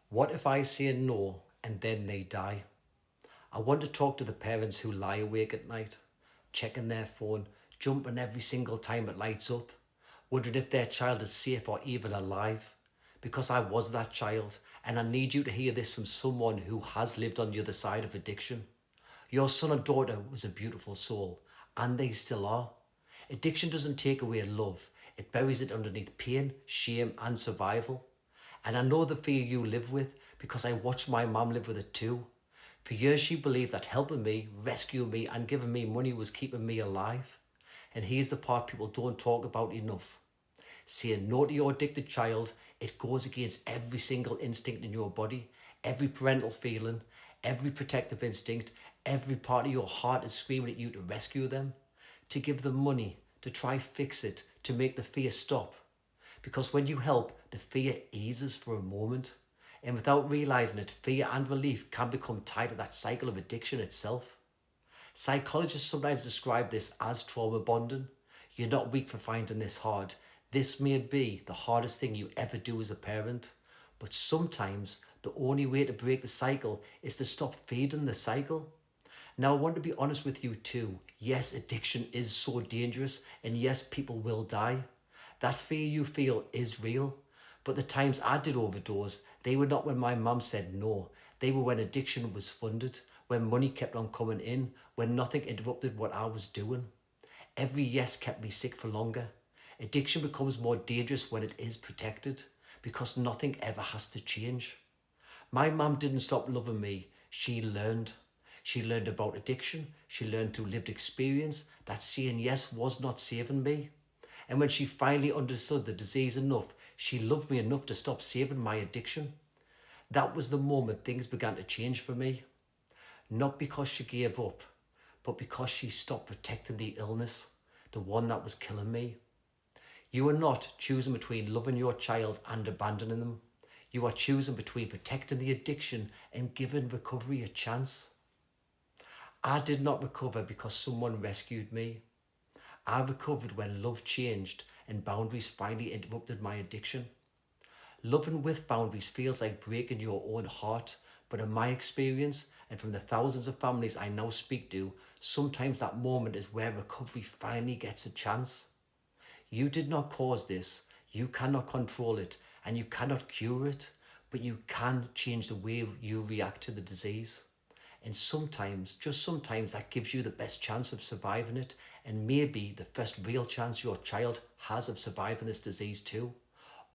What if I say no and then they die? I want to talk to the parents who lie awake at night, checking their phone, jumping every single time it lights up, wondering if their child is safe or even alive. Because I was that child, and I need you to hear this from someone who has lived on the other side of addiction. Your son or daughter was a beautiful soul, and they still are. Addiction doesn't take away love, it buries it underneath pain, shame, and survival. And I know the fear you live with because I watched my mum live with it too. For years, she believed that helping me, rescuing me, and giving me money was keeping me alive. And here's the part people don't talk about enough. Saying no to your addicted child, it goes against every single instinct in your body, every parental feeling, every protective instinct, every part of your heart is screaming at you to rescue them, to give them money, to try fix it, to make the fear stop. Because when you help, the fear eases for a moment. And without realizing it, fear and relief can become tied to that cycle of addiction itself. Psychologists sometimes describe this as trauma bonding. You're not weak for finding this hard. This may be the hardest thing you ever do as a parent. But sometimes the only way to break the cycle is to stop feeding the cycle. Now, I want to be honest with you too. Yes, addiction is so dangerous, and yes, people will die. That fear you feel is real. But the times I did overdose, they were not when my mum said no. They were when addiction was funded, when money kept on coming in, when nothing interrupted what I was doing. Every yes kept me sick for longer. Addiction becomes more dangerous when it is protected, because nothing ever has to change. My mum didn't stop loving me, she learned. She learned about addiction, she learned through lived experience that saying yes was not saving me. And when she finally understood the disease enough, she loved me enough to stop saving my addiction. That was the moment things began to change for me. Not because she gave up, but because she stopped protecting the illness, the one that was killing me. You are not choosing between loving your child and abandoning them. You are choosing between protecting the addiction and giving recovery a chance. I did not recover because someone rescued me. I recovered when love changed and boundaries finally interrupted my addiction. Loving with boundaries feels like breaking your own heart, but in my experience and from the thousands of families I now speak to, sometimes that moment is where recovery finally gets a chance. You did not cause this, you cannot control it, and you cannot cure it, but you can change the way you react to the disease. And sometimes, just sometimes, that gives you the best chance of surviving it, and maybe the first real chance your child has of surviving this disease too.